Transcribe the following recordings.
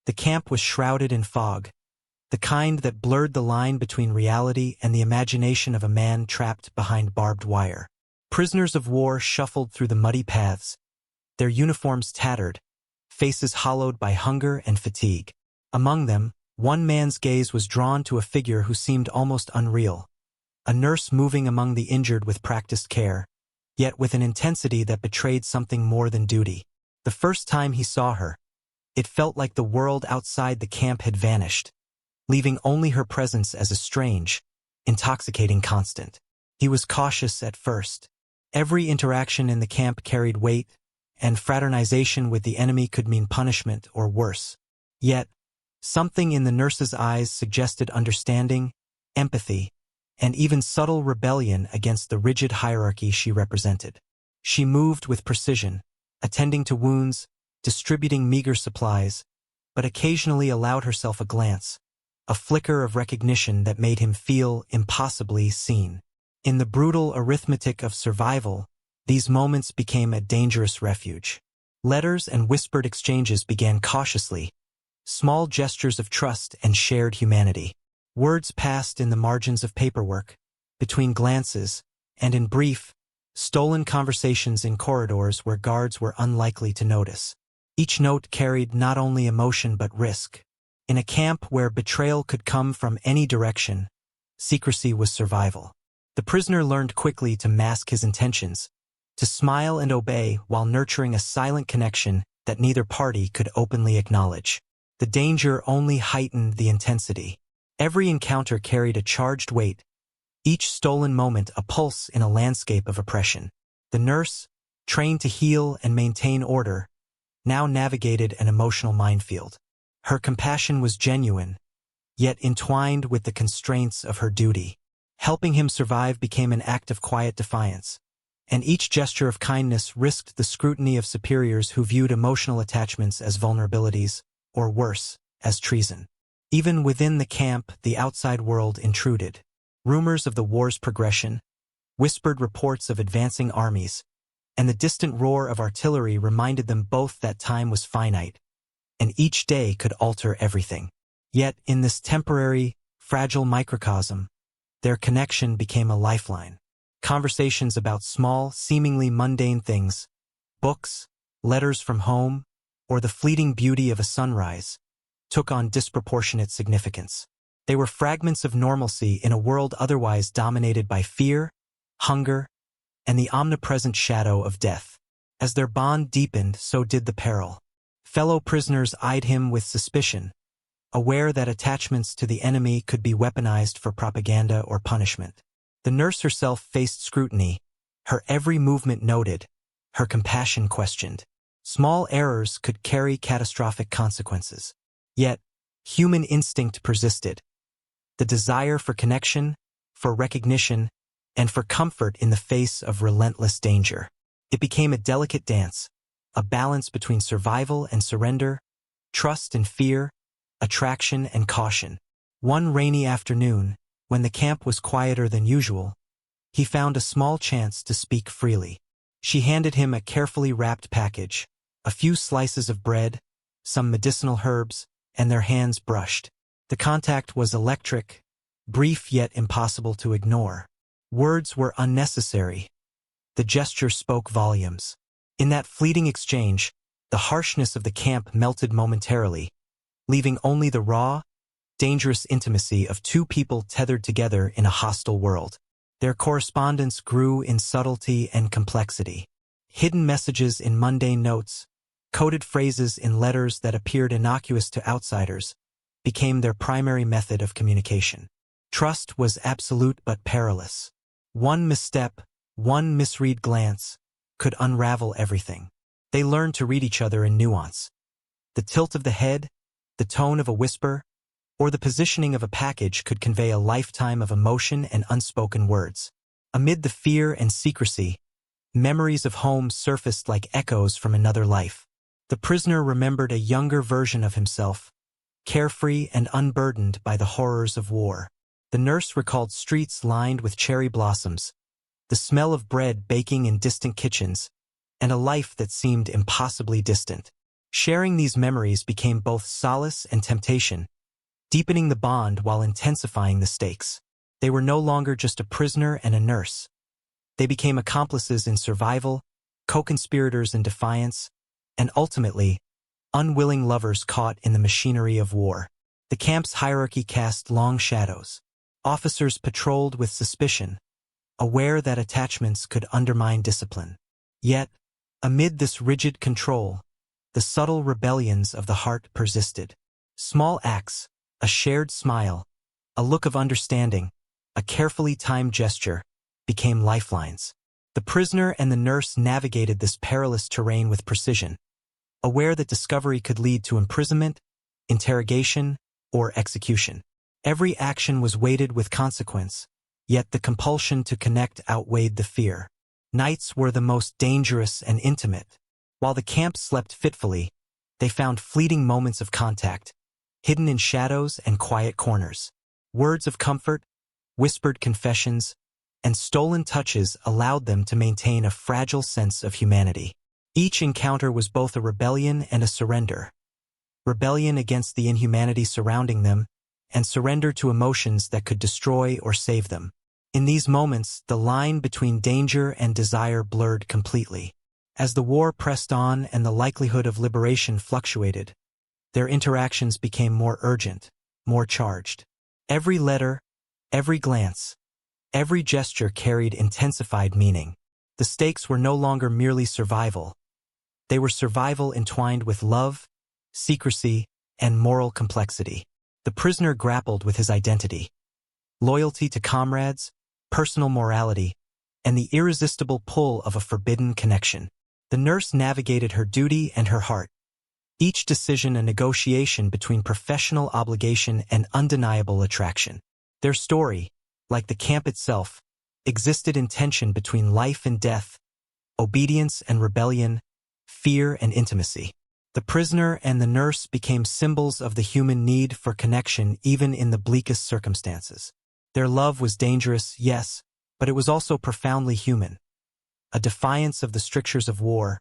The camp was shrouded in fog, the kind that blurred the line between reality and the imagination of a man trapped behind barbed wire. Prisoners of war shuffled through the muddy paths, their uniforms tattered, faces hollowed by hunger and fatigue. Among them, one man's gaze was drawn to a figure who seemed almost unreal, a nurse moving among the injured with practiced care, yet with an intensity that betrayed something more than duty. The first time he saw her, it felt like the world outside the camp had vanished, leaving only her presence as a strange, intoxicating constant. He was cautious at first. Every interaction in the camp carried weight, and fraternization with the enemy could mean punishment or worse. Yet, something in the nurse's eyes suggested understanding, empathy, and even subtle rebellion against the rigid hierarchy she represented. She moved with precision, attending to wounds, distributing meager supplies, but occasionally allowed herself a glance, a flicker of recognition that made him feel impossibly seen. In the brutal arithmetic of survival, these moments became a dangerous refuge. Letters and whispered exchanges began cautiously, small gestures of trust and shared humanity. Words passed in the margins of paperwork, between glances, and in brief, stolen conversations in corridors where guards were unlikely to notice. Each note carried not only emotion but risk. In a camp where betrayal could come from any direction, secrecy was survival. The prisoner learned quickly to mask his intentions, to smile and obey while nurturing a silent connection that neither party could openly acknowledge. The danger only heightened the intensity. Every encounter carried a charged weight, each stolen moment a pulse in a landscape of oppression. The nurse, trained to heal and maintain order, now navigated an emotional minefield. Her compassion was genuine, yet entwined with the constraints of her duty. Helping him survive became an act of quiet defiance, and each gesture of kindness risked the scrutiny of superiors who viewed emotional attachments as vulnerabilities, or worse, as treason. Even within the camp, the outside world intruded. Rumors of the war's progression, whispered reports of advancing armies, and the distant roar of artillery reminded them both that time was finite, and each day could alter everything. Yet, in this temporary, fragile microcosm, their connection became a lifeline. Conversations about small, seemingly mundane things, books, letters from home, or the fleeting beauty of a sunrise, took on disproportionate significance. They were fragments of normalcy in a world otherwise dominated by fear, hunger, and the omnipresent shadow of death. As their bond deepened, so did the peril. Fellow prisoners eyed him with suspicion, aware that attachments to the enemy could be weaponized for propaganda or punishment. The nurse herself faced scrutiny, her every movement noted, her compassion questioned. Small errors could carry catastrophic consequences. Yet, human instinct persisted. The desire for connection, for recognition, and for comfort in the face of relentless danger. It became a delicate dance, a balance between survival and surrender, trust and fear, attraction and caution. One rainy afternoon, when the camp was quieter than usual, he found a small chance to speak freely. She handed him a carefully wrapped package, a few slices of bread, some medicinal herbs, and their hands brushed. The contact was electric, brief yet impossible to ignore. Words were unnecessary. The gesture spoke volumes. In that fleeting exchange, the harshness of the camp melted momentarily, leaving only the raw, dangerous intimacy of two people tethered together in a hostile world. Their correspondence grew in subtlety and complexity. Hidden messages in mundane notes, coded phrases in letters that appeared innocuous to outsiders, became their primary method of communication. Trust was absolute but perilous. One misstep, one misread glance, could unravel everything. They learned to read each other in nuance. The tilt of the head, the tone of a whisper, or the positioning of a package could convey a lifetime of emotion and unspoken words. Amid the fear and secrecy, memories of home surfaced like echoes from another life. The prisoner remembered a younger version of himself, carefree and unburdened by the horrors of war. The nurse recalled streets lined with cherry blossoms, the smell of bread baking in distant kitchens, and a life that seemed impossibly distant. Sharing these memories became both solace and temptation, deepening the bond while intensifying the stakes. They were no longer just a prisoner and a nurse. They became accomplices in survival, co-conspirators in defiance, and ultimately, unwilling lovers caught in the machinery of war. The camp's hierarchy cast long shadows. Officers patrolled with suspicion, aware that attachments could undermine discipline. Yet, amid this rigid control, the subtle rebellions of the heart persisted. Small acts, a shared smile, a look of understanding, a carefully timed gesture, became lifelines. The prisoner and the nurse navigated this perilous terrain with precision, aware that discovery could lead to imprisonment, interrogation, or execution. Every action was weighted with consequence, yet the compulsion to connect outweighed the fear. Nights were the most dangerous and intimate. While the camp slept fitfully, they found fleeting moments of contact, hidden in shadows and quiet corners. Words of comfort, whispered confessions, and stolen touches allowed them to maintain a fragile sense of humanity. Each encounter was both a rebellion and a surrender. Rebellion against the inhumanity surrounding them, and surrender to emotions that could destroy or save them. In these moments, the line between danger and desire blurred completely. As the war pressed on and the likelihood of liberation fluctuated, their interactions became more urgent, more charged. Every letter, every glance, every gesture carried intensified meaning. The stakes were no longer merely survival. They were survival entwined with love, secrecy, and moral complexity. The prisoner grappled with his identity, loyalty to comrades, personal morality, and the irresistible pull of a forbidden connection. The nurse navigated her duty and her heart, each decision a negotiation between professional obligation and undeniable attraction. Their story, like the camp itself, existed in tension between life and death, obedience and rebellion, fear and intimacy. The prisoner and the nurse became symbols of the human need for connection even in the bleakest circumstances. Their love was dangerous, yes, but it was also profoundly human. A defiance of the strictures of war,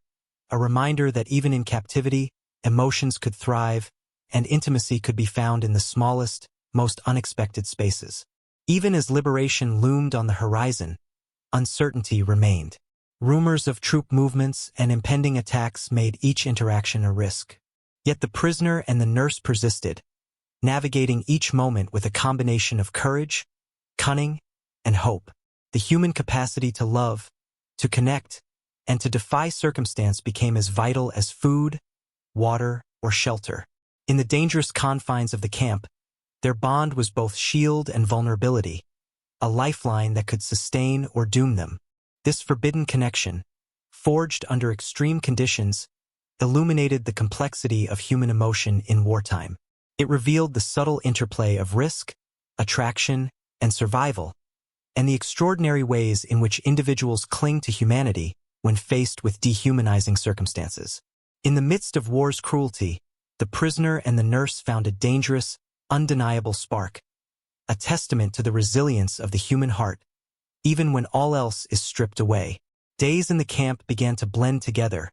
a reminder that even in captivity, emotions could thrive, and intimacy could be found in the smallest, most unexpected spaces. Even as liberation loomed on the horizon, uncertainty remained. Rumors of troop movements and impending attacks made each interaction a risk. Yet the prisoner and the nurse persisted, navigating each moment with a combination of courage, cunning, and hope. The human capacity to love, to connect, and to defy circumstance became as vital as food, water, or shelter. In the dangerous confines of the camp, their bond was both shield and vulnerability, a lifeline that could sustain or doom them. This forbidden connection, forged under extreme conditions, illuminated the complexity of human emotion in wartime. It revealed the subtle interplay of risk, attraction, and survival, and the extraordinary ways in which individuals cling to humanity when faced with dehumanizing circumstances. In the midst of war's cruelty, the prisoner and the nurse found a dangerous, undeniable spark, a testament to the resilience of the human heart, even when all else is stripped away. Days in the camp began to blend together,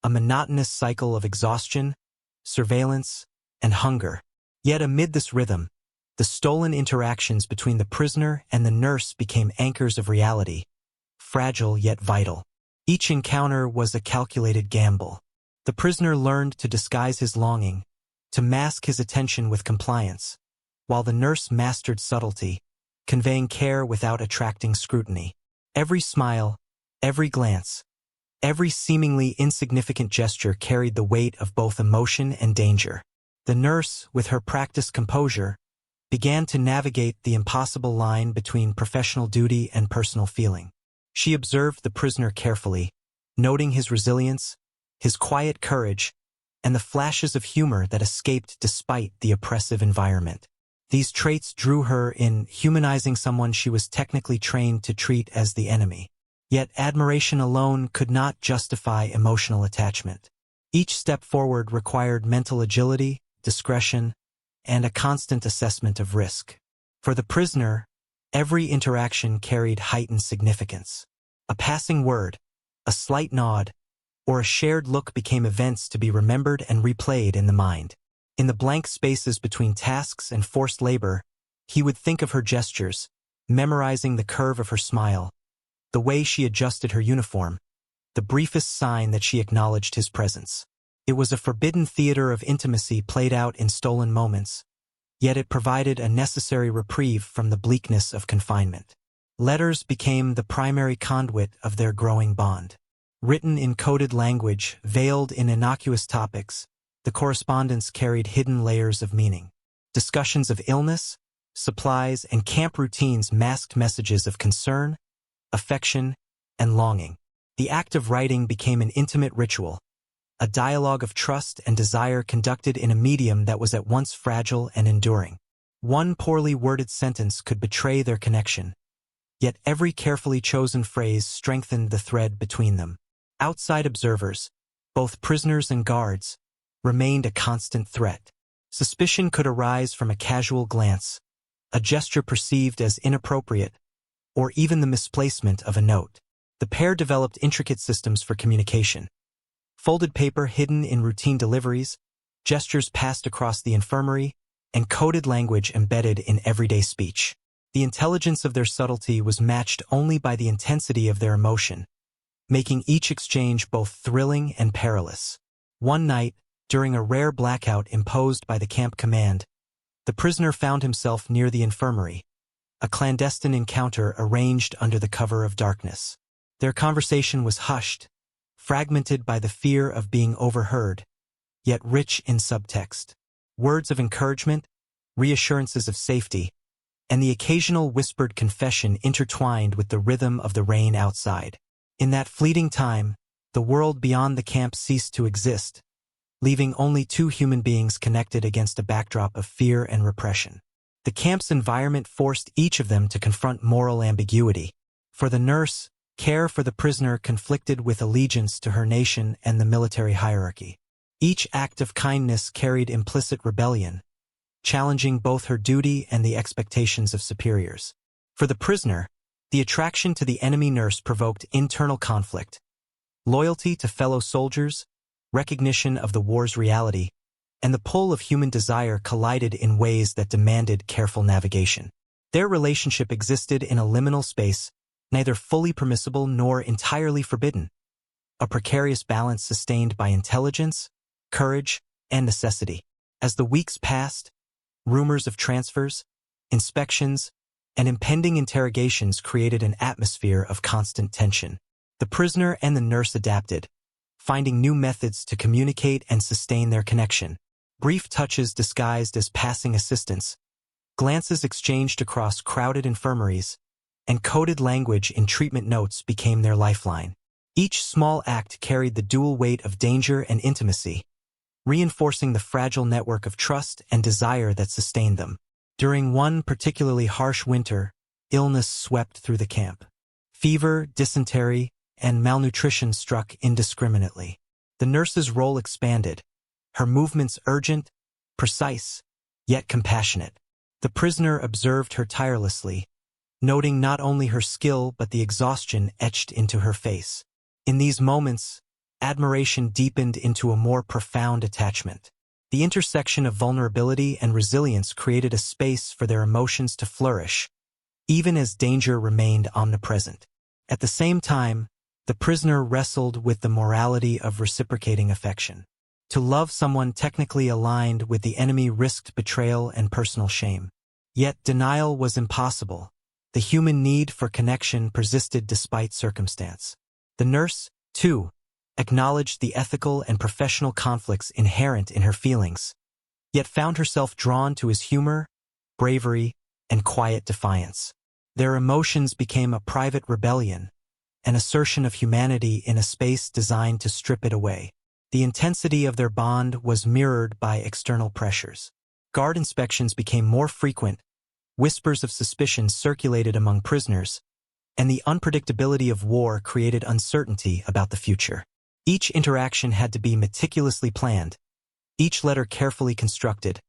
a monotonous cycle of exhaustion, surveillance, and hunger. Yet amid this rhythm, the stolen interactions between the prisoner and the nurse became anchors of reality, fragile yet vital. Each encounter was a calculated gamble. The prisoner learned to disguise his longing, to mask his attention with compliance, while the nurse mastered subtlety, conveying care without attracting scrutiny. Every smile, every glance, every seemingly insignificant gesture carried the weight of both emotion and danger. The nurse, with her practiced composure, began to navigate the impossible line between professional duty and personal feeling. She observed the prisoner carefully, noting his resilience, his quiet courage, and the flashes of humor that escaped despite the oppressive environment. These traits drew her in, humanizing someone she was technically trained to treat as the enemy. Yet admiration alone could not justify emotional attachment. Each step forward required mental agility, discretion, and a constant assessment of risk. For the prisoner, every interaction carried heightened significance. A passing word, a slight nod, or a shared look became events to be remembered and replayed in the mind. In the blank spaces between tasks and forced labor, he would think of her gestures, memorizing the curve of her smile, the way she adjusted her uniform, the briefest sign that she acknowledged his presence. It was a forbidden theater of intimacy played out in stolen moments, yet it provided a necessary reprieve from the bleakness of confinement. Letters became the primary conduit of their growing bond. Written in coded language, veiled in innocuous topics, the correspondence carried hidden layers of meaning. Discussions of illness, supplies, and camp routines masked messages of concern, affection, and longing. The act of writing became an intimate ritual, a dialogue of trust and desire conducted in a medium that was at once fragile and enduring. One poorly worded sentence could betray their connection, yet every carefully chosen phrase strengthened the thread between them. Outside observers, both prisoners and guards, remained a constant threat. Suspicion could arise from a casual glance, a gesture perceived as inappropriate, or even the misplacement of a note. The pair developed intricate systems for communication. Folded paper hidden in routine deliveries, gestures passed across the infirmary, and coded language embedded in everyday speech. The intelligence of their subtlety was matched only by the intensity of their emotion, making each exchange both thrilling and perilous. One night, during a rare blackout imposed by the camp command, the prisoner found himself near the infirmary, a clandestine encounter arranged under the cover of darkness. Their conversation was hushed, fragmented by the fear of being overheard, yet rich in subtext. Words of encouragement, reassurances of safety, and the occasional whispered confession intertwined with the rhythm of the rain outside. In that fleeting time, the world beyond the camp ceased to exist, leaving only two human beings connected against a backdrop of fear and repression. The camp's environment forced each of them to confront moral ambiguity. For the nurse, care for the prisoner conflicted with allegiance to her nation and the military hierarchy. Each act of kindness carried implicit rebellion, challenging both her duty and the expectations of superiors. For the prisoner, the attraction to the enemy nurse provoked internal conflict, loyalty to fellow soldiers, recognition of the war's reality, and the pull of human desire collided in ways that demanded careful navigation. Their relationship existed in a liminal space, neither fully permissible nor entirely forbidden, a precarious balance sustained by intelligence, courage, and necessity. As the weeks passed, rumors of transfers, inspections, and impending interrogations created an atmosphere of constant tension. The prisoner and the nurse adapted, finding new methods to communicate and sustain their connection. Brief touches disguised as passing assistance, glances exchanged across crowded infirmaries, and coded language in treatment notes became their lifeline. Each small act carried the dual weight of danger and intimacy, reinforcing the fragile network of trust and desire that sustained them. During one particularly harsh winter, illness swept through the camp. Fever, dysentery, and malnutrition struck indiscriminately. The nurse's role expanded, her movements urgent, precise, yet compassionate. The prisoner observed her tirelessly, noting not only her skill but the exhaustion etched into her face. In these moments, admiration deepened into a more profound attachment. The intersection of vulnerability and resilience created a space for their emotions to flourish, even as danger remained omnipresent. At the same time, the prisoner wrestled with the morality of reciprocating affection. To love someone technically aligned with the enemy risked betrayal and personal shame. Yet denial was impossible. The human need for connection persisted despite circumstance. The nurse, too, acknowledged the ethical and professional conflicts inherent in her feelings, yet found herself drawn to his humor, bravery, and quiet defiance. Their emotions became a private rebellion, an assertion of humanity in a space designed to strip it away. The intensity of their bond was mirrored by external pressures. Guard inspections became more frequent, whispers of suspicion circulated among prisoners, and the unpredictability of war created uncertainty about the future. Each interaction had to be meticulously planned, each letter carefully constructed,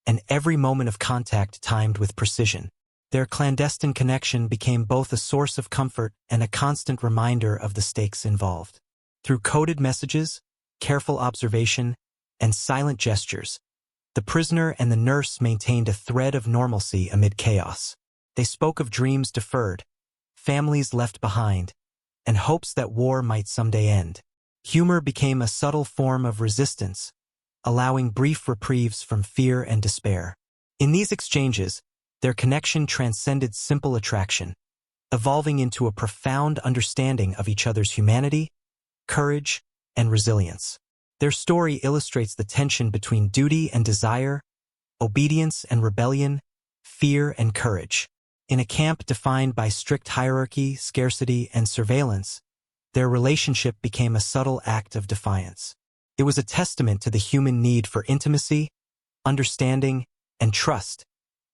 and every moment of contact timed with precision. Their clandestine connection became both a source of comfort and a constant reminder of the stakes involved. Through coded messages, careful observation, and silent gestures, the prisoner and the nurse maintained a thread of normalcy amid chaos. They spoke of dreams deferred, families left behind, and hopes that war might someday end. Humor became a subtle form of resistance, allowing brief reprieves from fear and despair. In these exchanges, their connection transcended simple attraction, evolving into a profound understanding of each other's humanity, courage, and resilience. Their story illustrates the tension between duty and desire, obedience and rebellion, fear and courage. In a camp defined by strict hierarchy, scarcity, and surveillance, their relationship became a subtle act of defiance. It was a testament to the human need for intimacy, understanding, and trust,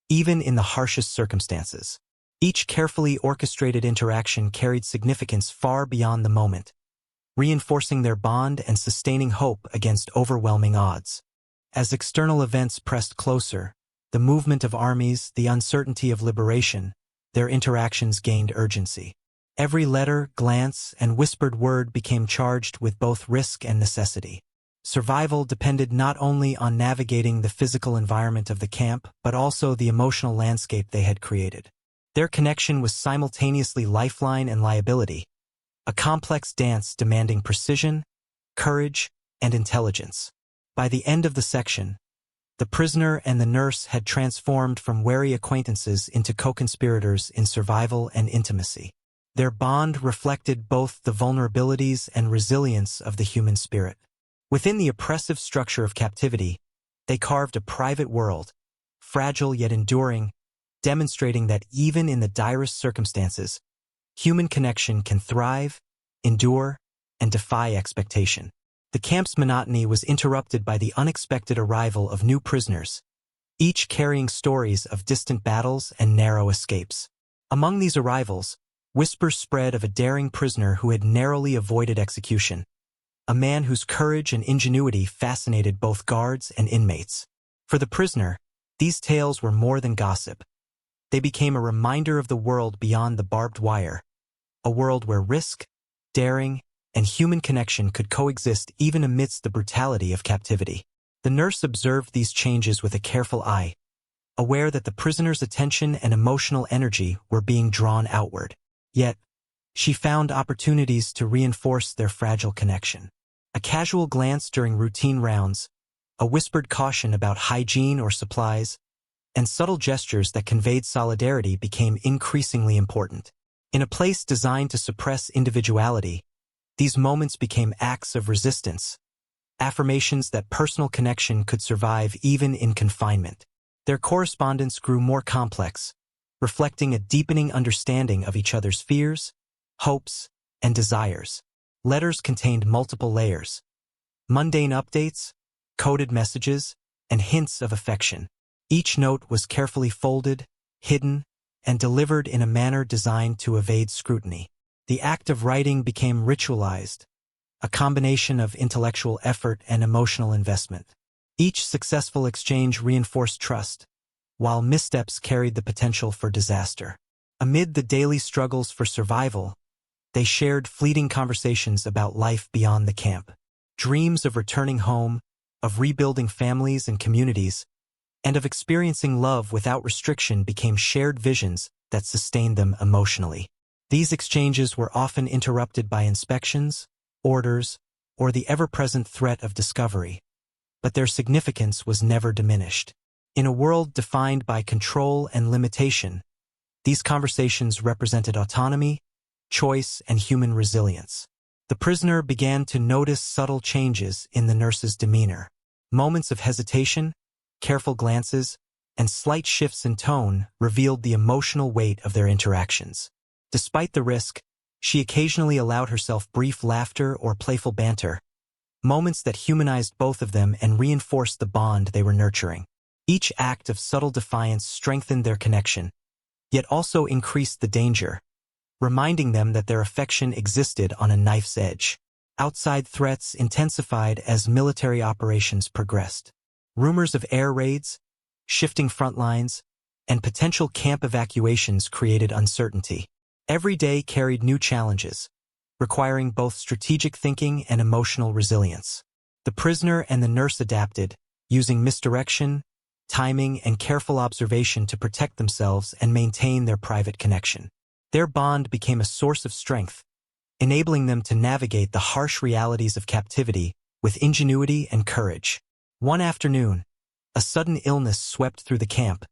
even in the harshest circumstances. Each carefully orchestrated interaction carried significance far beyond the moment, reinforcing their bond and sustaining hope against overwhelming odds. As external events pressed closer, the movement of armies, the uncertainty of liberation, their interactions gained urgency. Every letter, glance, and whispered word became charged with both risk and necessity. Survival depended not only on navigating the physical environment of the camp, but also the emotional landscape they had created. Their connection was simultaneously lifeline and liability, a complex dance demanding precision, courage, and intelligence. By the end of the section, the prisoner and the nurse had transformed from wary acquaintances into co-conspirators in survival and intimacy. Their bond reflected both the vulnerabilities and resilience of the human spirit. Within the oppressive structure of captivity, they carved a private world, fragile yet enduring, demonstrating that even in the direst circumstances, human connection can thrive, endure, and defy expectation. The camp's monotony was interrupted by the unexpected arrival of new prisoners, each carrying stories of distant battles and narrow escapes. Among these arrivals, whispers spread of a daring prisoner who had narrowly avoided execution, a man whose courage and ingenuity fascinated both guards and inmates. For the prisoner, these tales were more than gossip. They became a reminder of the world beyond the barbed wire, a world where risk, daring, and human connection could coexist even amidst the brutality of captivity. The nurse observed these changes with a careful eye, aware that the prisoner's attention and emotional energy were being drawn outward. Yet, she found opportunities to reinforce their fragile connection. A casual glance during routine rounds, a whispered caution about hygiene or supplies, and subtle gestures that conveyed solidarity became increasingly important. In a place designed to suppress individuality, these moments became acts of resistance, affirmations that personal connection could survive even in confinement. Their correspondence grew more complex, reflecting a deepening understanding of each other's fears, hopes, and desires. Letters contained multiple layers: mundane updates, coded messages, and hints of affection. Each note was carefully folded, hidden, and delivered in a manner designed to evade scrutiny. The act of writing became ritualized, a combination of intellectual effort and emotional investment. Each successful exchange reinforced trust, while missteps carried the potential for disaster. Amid the daily struggles for survival, they shared fleeting conversations about life beyond the camp. Dreams of returning home, of rebuilding families and communities, and of experiencing love without restriction became shared visions that sustained them emotionally. These exchanges were often interrupted by inspections, orders, or the ever-present threat of discovery, but their significance was never diminished. In a world defined by control and limitation, these conversations represented autonomy, choice, and human resilience. The prisoner began to notice subtle changes in the nurse's demeanor. Moments of hesitation, careful glances, and slight shifts in tone revealed the emotional weight of their interactions. Despite the risk, she occasionally allowed herself brief laughter or playful banter, moments that humanized both of them and reinforced the bond they were nurturing. Each act of subtle defiance strengthened their connection, yet also increased the danger, reminding them that their affection existed on a knife's edge. Outside threats intensified as military operations progressed. Rumors of air raids, shifting front lines, and potential camp evacuations created uncertainty. Every day carried new challenges, requiring both strategic thinking and emotional resilience. The prisoner and the nurse adapted, using misdirection, timing, and careful observation to protect themselves and maintain their private connection. Their bond became a source of strength, enabling them to navigate the harsh realities of captivity with ingenuity and courage. One afternoon, a sudden illness swept through the camp,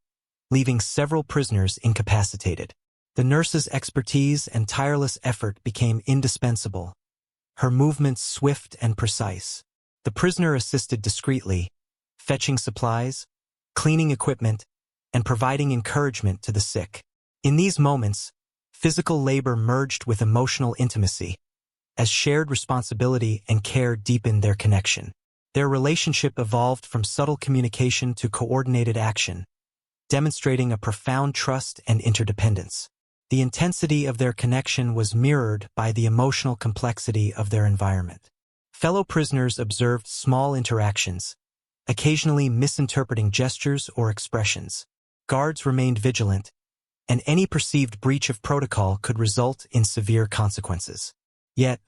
leaving several prisoners incapacitated. The nurse's expertise and tireless effort became indispensable, her movements swift and precise. The prisoner assisted discreetly, fetching supplies, cleaning equipment, and providing encouragement to the sick. In these moments, physical labor merged with emotional intimacy, as shared responsibility and care deepened their connection. Their relationship evolved from subtle communication to coordinated action, demonstrating a profound trust and interdependence. The intensity of their connection was mirrored by the emotional complexity of their environment. Fellow prisoners observed small interactions, occasionally misinterpreting gestures or expressions. Guards remained vigilant, and any perceived breach of protocol could result in severe consequences. Yet,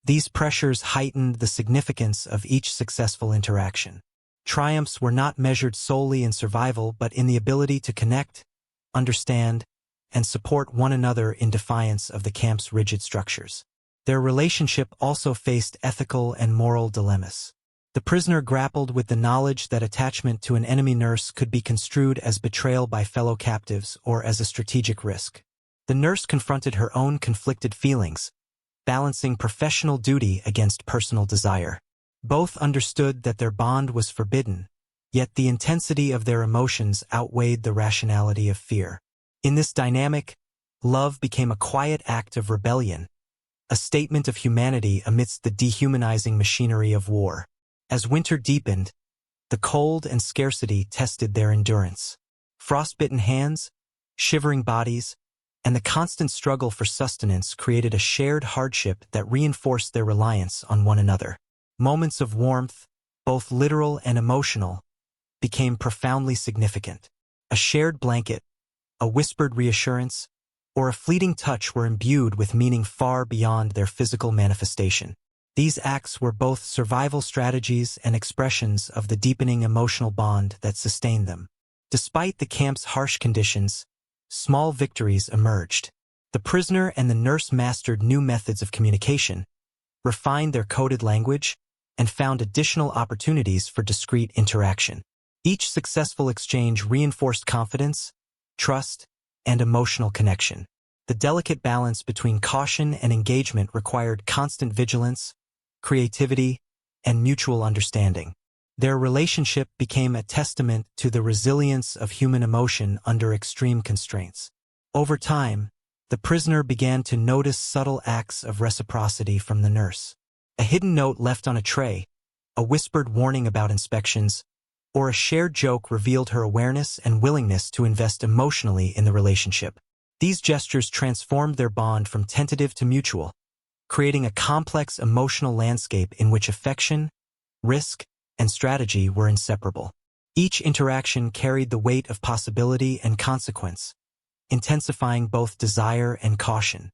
these pressures heightened the significance of each successful interaction. Triumphs were not measured solely in survival but in the ability to connect, understand, and support one another in defiance of the camp's rigid structures. Their relationship also faced ethical and moral dilemmas. The prisoner grappled with the knowledge that attachment to an enemy nurse could be construed as betrayal by fellow captives or as a strategic risk. The nurse confronted her own conflicted feelings, balancing professional duty against personal desire. Both understood that their bond was forbidden, yet the intensity of their emotions outweighed the rationality of fear. In this dynamic, love became a quiet act of rebellion, a statement of humanity amidst the dehumanizing machinery of war. As winter deepened, the cold and scarcity tested their endurance. Frostbitten hands, shivering bodies, and the constant struggle for sustenance created a shared hardship that reinforced their reliance on one another. Moments of warmth, both literal and emotional, became profoundly significant. A shared blanket, a whispered reassurance, or a fleeting touch were imbued with meaning far beyond their physical manifestation. These acts were both survival strategies and expressions of the deepening emotional bond that sustained them. Despite the camp's harsh conditions, small victories emerged. The prisoner and the nurse mastered new methods of communication, refined their coded language, and found additional opportunities for discreet interaction. Each successful exchange reinforced confidence, trust, and emotional connection. The delicate balance between caution and engagement required constant vigilance, creativity, and mutual understanding. Their relationship became a testament to the resilience of human emotion under extreme constraints. Over time, the prisoner began to notice subtle acts of reciprocity from the nurse. A hidden note left on a tray, a whispered warning about inspections, or a shared joke revealed her awareness and willingness to invest emotionally in the relationship. These gestures transformed their bond from tentative to mutual, creating a complex emotional landscape in which affection, risk, and strategy were inseparable. Each interaction carried the weight of possibility and consequence, intensifying both desire and caution.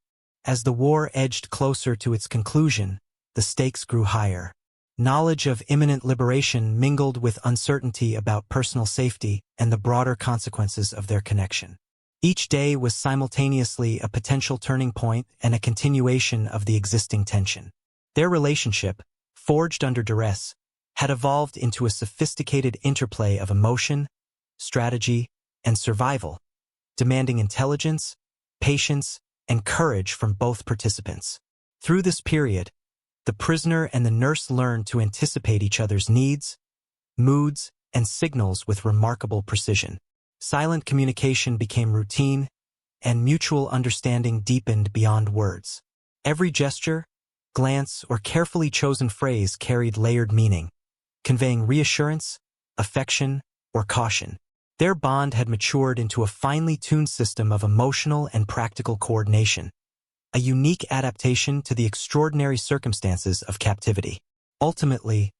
As the war edged closer to its conclusion, the stakes grew higher. Knowledge of imminent liberation mingled with uncertainty about personal safety and the broader consequences of their connection. Each day was simultaneously a potential turning point and a continuation of the existing tension. Their relationship, forged under duress, had evolved into a sophisticated interplay of emotion, strategy, and survival, demanding intelligence, patience, and courage from both participants. Through this period, the prisoner and the nurse learned to anticipate each other's needs, moods, and signals with remarkable precision. Silent communication became routine, and mutual understanding deepened beyond words. Every gesture, glance, or carefully chosen phrase carried layered meaning, conveying reassurance, affection, or caution. Their bond had matured into a finely tuned system of emotional and practical coordination, a unique adaptation to the extraordinary circumstances of captivity. Ultimately,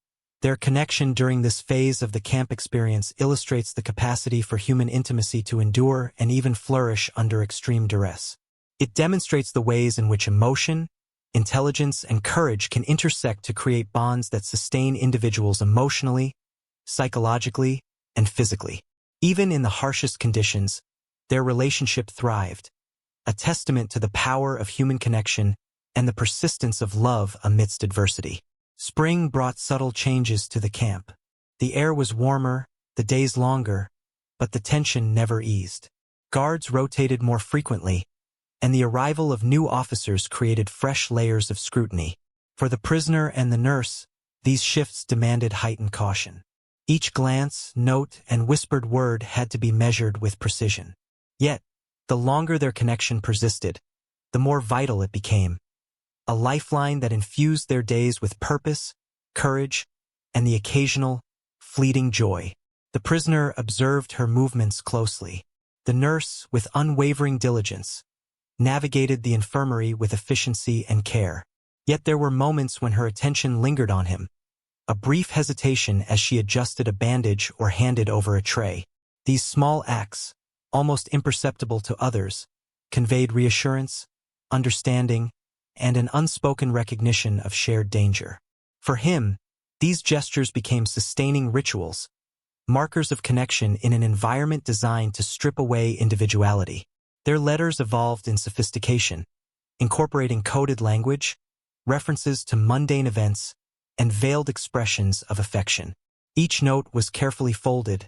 their connection during this phase of the camp experience illustrates the capacity for human intimacy to endure and even flourish under extreme duress. It demonstrates the ways in which emotion, intelligence, and courage can intersect to create bonds that sustain individuals emotionally, psychologically, and physically. Even in the harshest conditions, their relationship thrived, a testament to the power of human connection and the persistence of love amidst adversity. Spring brought subtle changes to the camp. The air was warmer, the days longer, but the tension never eased. Guards rotated more frequently, and the arrival of new officers created fresh layers of scrutiny. For the prisoner and the nurse, these shifts demanded heightened caution. Each glance, note, and whispered word had to be measured with precision. Yet, the longer their connection persisted, the more vital it became, a lifeline that infused their days with purpose, courage, and the occasional, fleeting joy. The prisoner observed her movements closely. The nurse, with unwavering diligence, navigated the infirmary with efficiency and care. Yet there were moments when her attention lingered on him, a brief hesitation as she adjusted a bandage or handed over a tray. These small acts, almost imperceptible to others, conveyed reassurance, understanding, and an unspoken recognition of shared danger. For him, these gestures became sustaining rituals, markers of connection in an environment designed to strip away individuality. Their letters evolved in sophistication, incorporating coded language, references to mundane events, and veiled expressions of affection. Each note was carefully folded,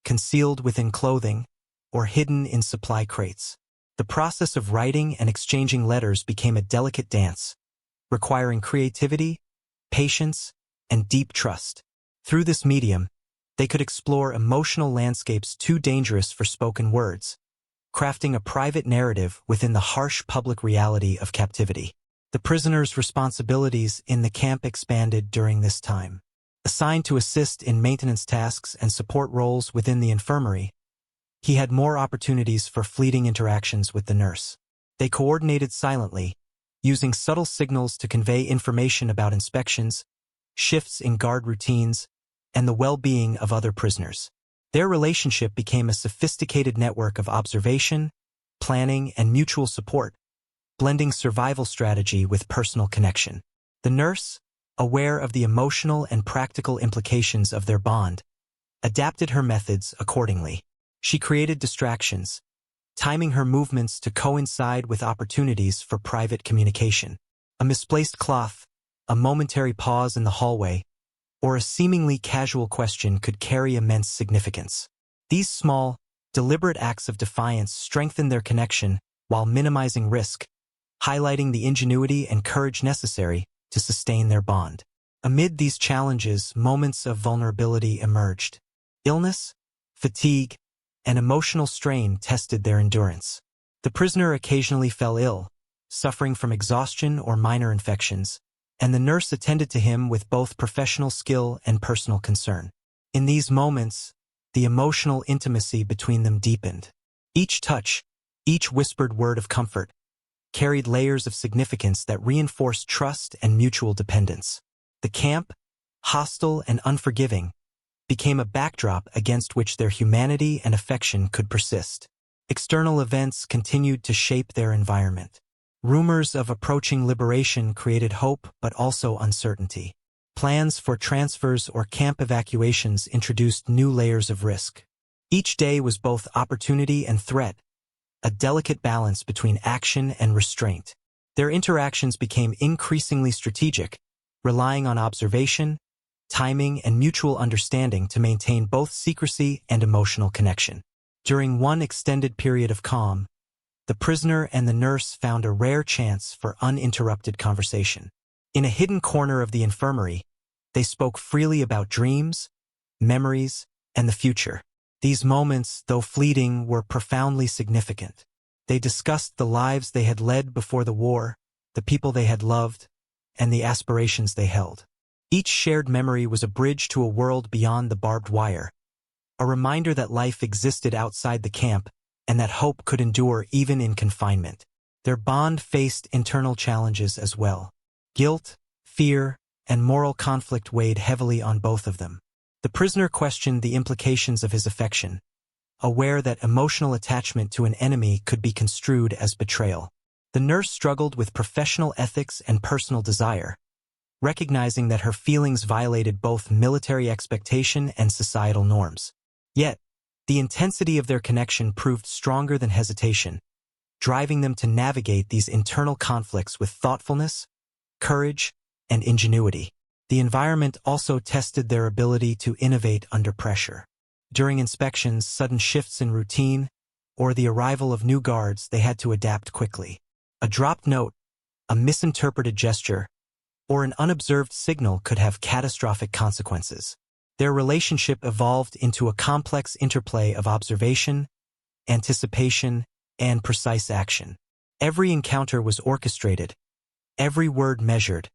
concealed within clothing, or hidden in supply crates. The process of writing and exchanging letters became a delicate dance, requiring creativity, patience, and deep trust. Through this medium, they could explore emotional landscapes too dangerous for spoken words, crafting a private narrative within the harsh public reality of captivity. The prisoner's responsibilities in the camp expanded during this time. Assigned to assist in maintenance tasks and support roles within the infirmary, he had more opportunities for fleeting interactions with the nurse. They coordinated silently, using subtle signals to convey information about inspections, shifts in guard routines, and the well-being of other prisoners. Their relationship became a sophisticated network of observation, planning, and mutual support, blending survival strategy with personal connection. The nurse, aware of the emotional and practical implications of their bond, adapted her methods accordingly. She created distractions, timing her movements to coincide with opportunities for private communication. A misplaced cloth, a momentary pause in the hallway, or a seemingly casual question could carry immense significance. These small, deliberate acts of defiance strengthened their connection while minimizing risk, highlighting the ingenuity and courage necessary to sustain their bond. Amid these challenges, moments of vulnerability emerged. Illness, fatigue, and emotional strain tested their endurance. The prisoner occasionally fell ill, suffering from exhaustion or minor infections, and the nurse attended to him with both professional skill and personal concern. In these moments, the emotional intimacy between them deepened. Each touch, each whispered word of comfort, carried layers of significance that reinforced trust and mutual dependence. The camp, hostile and unforgiving, became a backdrop against which their humanity and affection could persist. External events continued to shape their environment. Rumors of approaching liberation created hope but also uncertainty. Plans for transfers or camp evacuations introduced new layers of risk. Each day was both opportunity and threat, a delicate balance between action and restraint. Their interactions became increasingly strategic, relying on observation, timing, and mutual understanding to maintain both secrecy and emotional connection. During one extended period of calm, the prisoner and the nurse found a rare chance for uninterrupted conversation. In a hidden corner of the infirmary, they spoke freely about dreams, memories, and the future. These moments, though fleeting, were profoundly significant. They discussed the lives they had led before the war, the people they had loved, and the aspirations they held. Each shared memory was a bridge to a world beyond the barbed wire, a reminder that life existed outside the camp and that hope could endure even in confinement. Their bond faced internal challenges as well. Guilt, fear, and moral conflict weighed heavily on both of them. The prisoner questioned the implications of his affection, aware that emotional attachment to an enemy could be construed as betrayal. The nurse struggled with professional ethics and personal desire, recognizing that her feelings violated both military expectation and societal norms. Yet, the intensity of their connection proved stronger than hesitation, driving them to navigate these internal conflicts with thoughtfulness, courage, and ingenuity. The environment also tested their ability to innovate under pressure. During inspections, sudden shifts in routine, or the arrival of new guards, they had to adapt quickly. A dropped note, a misinterpreted gesture, or an unobserved signal could have catastrophic consequences. Their relationship evolved into a complex interplay of observation, anticipation, and precise action. Every encounter was orchestrated, every word measured,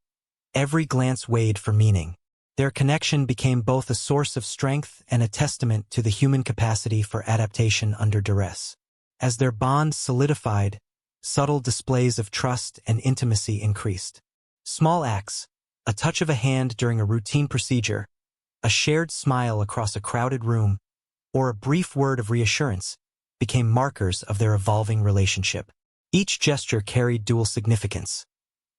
every glance weighed for meaning. Their connection became both a source of strength and a testament to the human capacity for adaptation under duress. As their bond solidified, subtle displays of trust and intimacy increased. Small acts, a touch of a hand during a routine procedure, a shared smile across a crowded room, or a brief word of reassurance, became markers of their evolving relationship. Each gesture carried dual significance,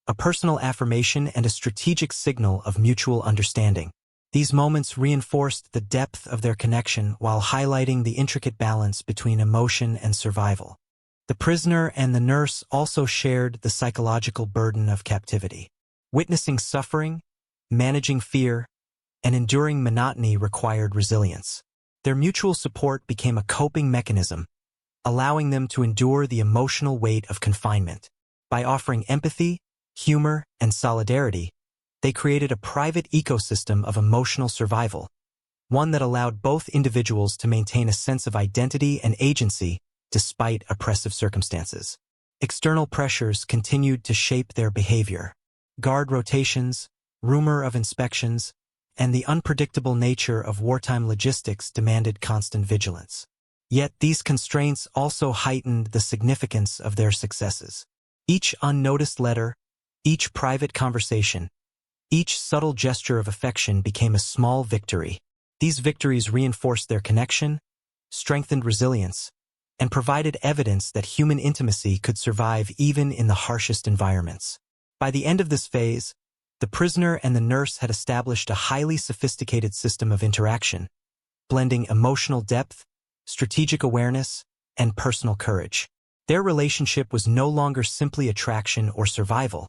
a personal affirmation and a strategic signal of mutual understanding. These moments reinforced the depth of their connection while highlighting the intricate balance between emotion and survival. The prisoner and the nurse also shared the psychological burden of captivity. Witnessing suffering, managing fear, and enduring monotony required resilience. Their mutual support became a coping mechanism, allowing them to endure the emotional weight of confinement. By offering empathy, humor, and solidarity, they created a private ecosystem of emotional survival, one that allowed both individuals to maintain a sense of identity and agency despite oppressive circumstances. External pressures continued to shape their behavior. Guard rotations, rumor of inspections, and the unpredictable nature of wartime logistics demanded constant vigilance. Yet these constraints also heightened the significance of their successes. Each unnoticed letter, each private conversation, each subtle gesture of affection became a small victory. These victories reinforced their connection, strengthened resilience, and provided evidence that human intimacy could survive even in the harshest environments. By the end of this phase, the prisoner and the nurse had established a highly sophisticated system of interaction, blending emotional depth, strategic awareness, and personal courage. Their relationship was no longer simply attraction or survival.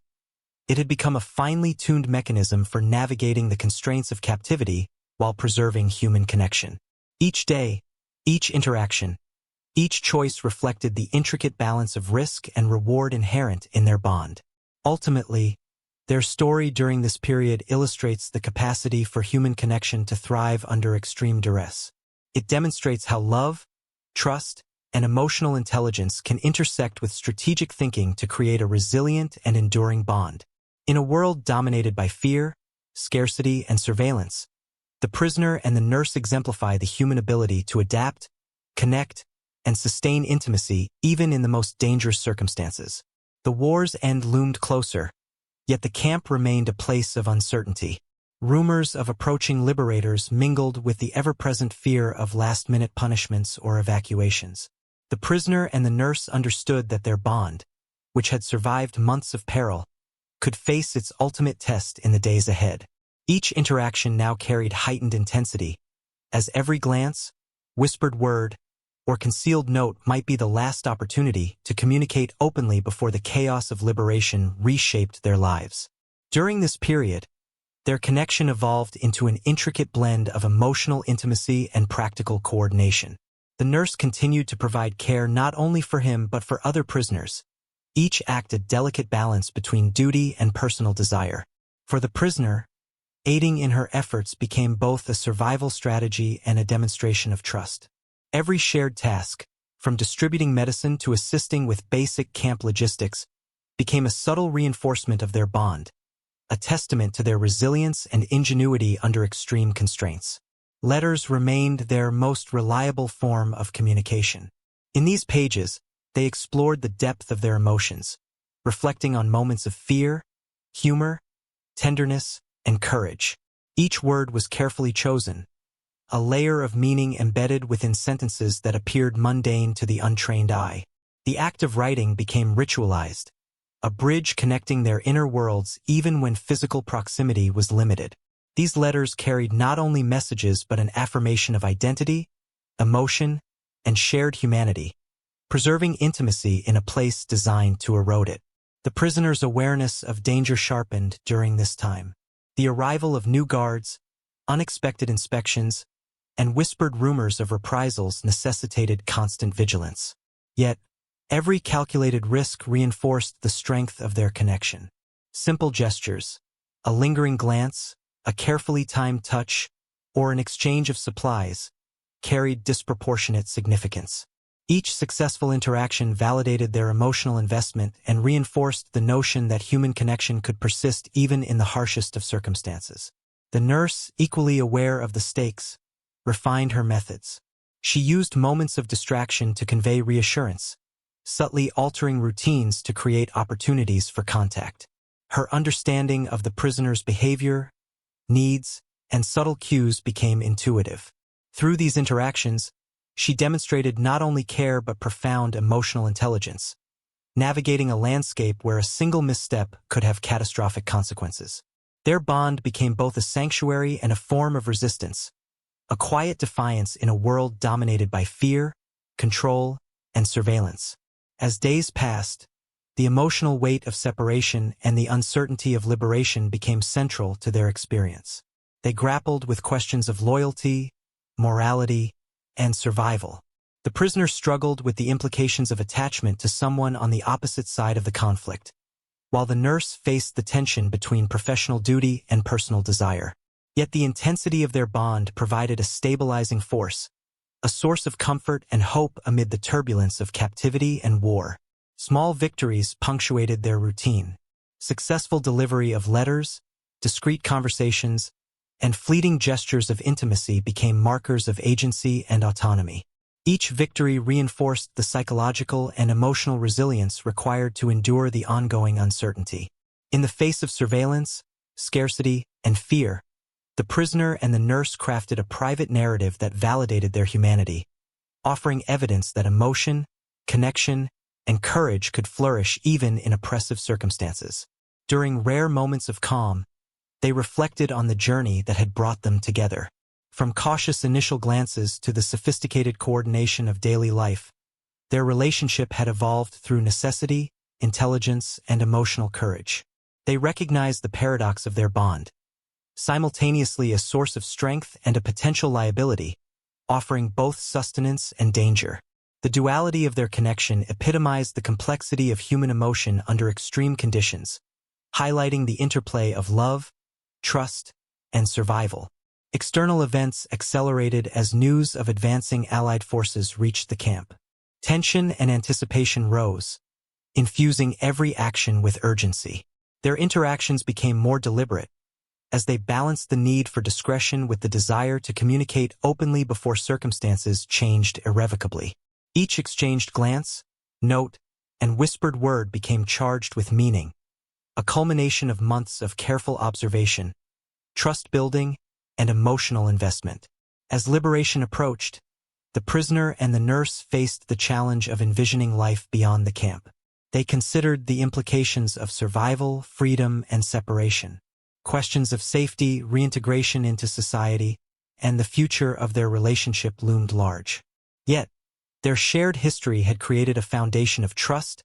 It had become a finely tuned mechanism for navigating the constraints of captivity while preserving human connection. Each day, each interaction, each choice reflected the intricate balance of risk and reward inherent in their bond. Ultimately, their story during this period illustrates the capacity for human connection to thrive under extreme duress. It demonstrates how love, trust, and emotional intelligence can intersect with strategic thinking to create a resilient and enduring bond. In a world dominated by fear, scarcity, and surveillance, the prisoner and the nurse exemplify the human ability to adapt, connect, and sustain intimacy even in the most dangerous circumstances. The war's end loomed closer, yet the camp remained a place of uncertainty. Rumors of approaching liberators mingled with the ever-present fear of last-minute punishments or evacuations. The prisoner and the nurse understood that their bond, which had survived months of peril, could face its ultimate test in the days ahead. Each interaction now carried heightened intensity, as every glance, whispered word, or concealed note might be the last opportunity to communicate openly before the chaos of liberation reshaped their lives. During this period, their connection evolved into an intricate blend of emotional intimacy and practical coordination. The nurse continued to provide care not only for him but for other prisoners. Each act a delicate balance between duty and personal desire. For the prisoner, aiding in her efforts became both a survival strategy and a demonstration of trust. Every shared task, from distributing medicine to assisting with basic camp logistics, became a subtle reinforcement of their bond, a testament to their resilience and ingenuity under extreme constraints. Letters remained their most reliable form of communication. In these pages, they explored the depth of their emotions, reflecting on moments of fear, humor, tenderness, and courage. Each word was carefully chosen, a layer of meaning embedded within sentences that appeared mundane to the untrained eye. The act of writing became ritualized, a bridge connecting their inner worlds even when physical proximity was limited. These letters carried not only messages but an affirmation of identity, emotion, and shared humanity, preserving intimacy in a place designed to erode it. The prisoner's awareness of danger sharpened during this time. The arrival of new guards, unexpected inspections, and whispered rumors of reprisals necessitated constant vigilance. Yet, every calculated risk reinforced the strength of their connection. Simple gestures, a lingering glance, a carefully timed touch, or an exchange of supplies, carried disproportionate significance. Each successful interaction validated their emotional investment and reinforced the notion that human connection could persist even in the harshest of circumstances. The nurse, equally aware of the stakes, refined her methods. She used moments of distraction to convey reassurance, subtly altering routines to create opportunities for contact. Her understanding of the prisoner's behavior, needs, and subtle cues became intuitive. Through these interactions, she demonstrated not only care but profound emotional intelligence, navigating a landscape where a single misstep could have catastrophic consequences. Their bond became both a sanctuary and a form of resistance, a quiet defiance in a world dominated by fear, control, and surveillance. As days passed, the emotional weight of separation and the uncertainty of liberation became central to their experience. They grappled with questions of loyalty, morality, and survival. The prisoner struggled with the implications of attachment to someone on the opposite side of the conflict, while the nurse faced the tension between professional duty and personal desire. Yet the intensity of their bond provided a stabilizing force, a source of comfort and hope amid the turbulence of captivity and war. Small victories punctuated their routine. Successful delivery of letters, discreet conversations, and fleeting gestures of intimacy became markers of agency and autonomy. Each victory reinforced the psychological and emotional resilience required to endure the ongoing uncertainty. In the face of surveillance, scarcity, and fear, the prisoner and the nurse crafted a private narrative that validated their humanity, offering evidence that emotion, connection, and courage could flourish even in oppressive circumstances. During rare moments of calm, they reflected on the journey that had brought them together. From cautious initial glances to the sophisticated coordination of daily life, their relationship had evolved through necessity, intelligence, and emotional courage. They recognized the paradox of their bond, simultaneously a source of strength and a potential liability, offering both sustenance and danger. The duality of their connection epitomized the complexity of human emotion under extreme conditions, highlighting the interplay of love, trust, and survival. External events accelerated as news of advancing Allied forces reached the camp. Tension and anticipation rose, infusing every action with urgency. Their interactions became more deliberate, as they balanced the need for discretion with the desire to communicate openly before circumstances changed irrevocably. Each exchanged glance, note, and whispered word became charged with meaning, a culmination of months of careful observation, trust-building, and emotional investment. As liberation approached, the prisoner and the nurse faced the challenge of envisioning life beyond the camp. They considered the implications of survival, freedom, and separation. Questions of safety, reintegration into society, and the future of their relationship loomed large. Yet, their shared history had created a foundation of trust,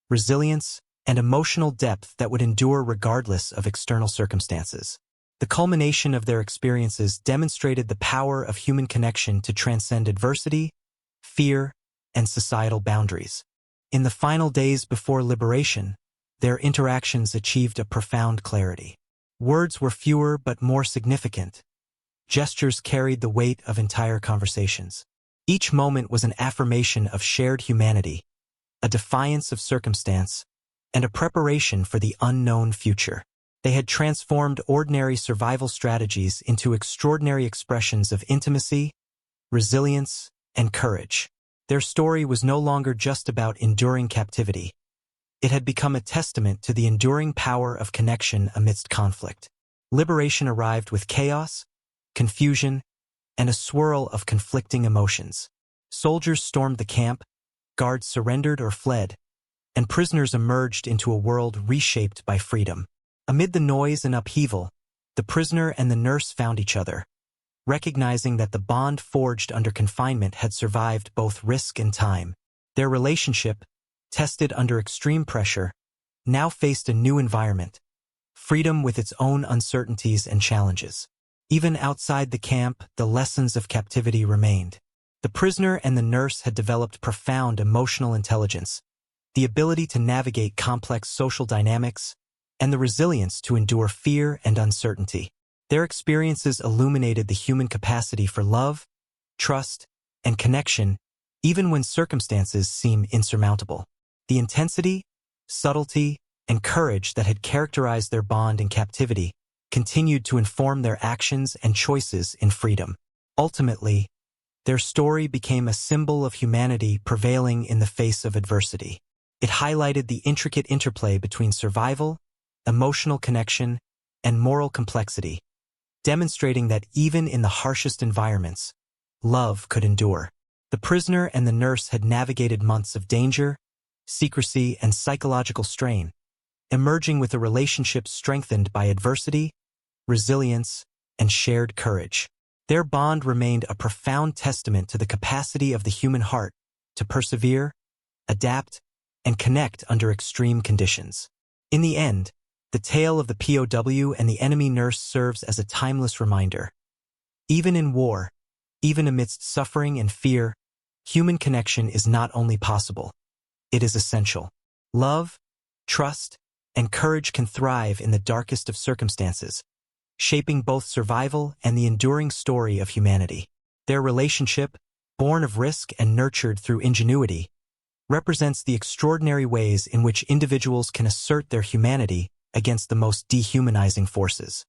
resilience, and emotional depth that would endure regardless of external circumstances. The culmination of their experiences demonstrated the power of human connection to transcend adversity, fear, and societal boundaries. In the final days before liberation, their interactions achieved a profound clarity. Words were fewer but more significant. Gestures carried the weight of entire conversations. Each moment was an affirmation of shared humanity, a defiance of circumstance, and a preparation for the unknown future. They had transformed ordinary survival strategies into extraordinary expressions of intimacy, resilience, and courage. Their story was no longer just about enduring captivity. It had become a testament to the enduring power of connection amidst conflict. Liberation arrived with chaos, confusion, and a swirl of conflicting emotions. Soldiers stormed the camp, guards surrendered or fled, and prisoners emerged into a world reshaped by freedom. Amid the noise and upheaval, the prisoner and the nurse found each other, recognizing that the bond forged under confinement had survived both risk and time. Their relationship, tested under extreme pressure, now faced a new environment, freedom with its own uncertainties and challenges. Even outside the camp, the lessons of captivity remained. The prisoner and the nurse had developed profound emotional intelligence, the ability to navigate complex social dynamics, and the resilience to endure fear and uncertainty. Their experiences illuminated the human capacity for love, trust, and connection, even when circumstances seem insurmountable. The intensity, subtlety, and courage that had characterized their bond in captivity continued to inform their actions and choices in freedom. Ultimately, their story became a symbol of humanity prevailing in the face of adversity. It highlighted the intricate interplay between survival, emotional connection, and moral complexity, demonstrating that even in the harshest environments, love could endure. The prisoner and the nurse had navigated months of danger, secrecy, and psychological strain, emerging with a relationship strengthened by adversity, resilience, and shared courage. Their bond remained a profound testament to the capacity of the human heart to persevere, adapt, and connect under extreme conditions. In the end, the tale of the POW and the enemy nurse serves as a timeless reminder. Even in war, even amidst suffering and fear, human connection is not only possible, it is essential. Love, trust, and courage can thrive in the darkest of circumstances, shaping both survival and the enduring story of humanity. Their relationship, born of risk and nurtured through ingenuity, represents the extraordinary ways in which individuals can assert their humanity against the most dehumanizing forces.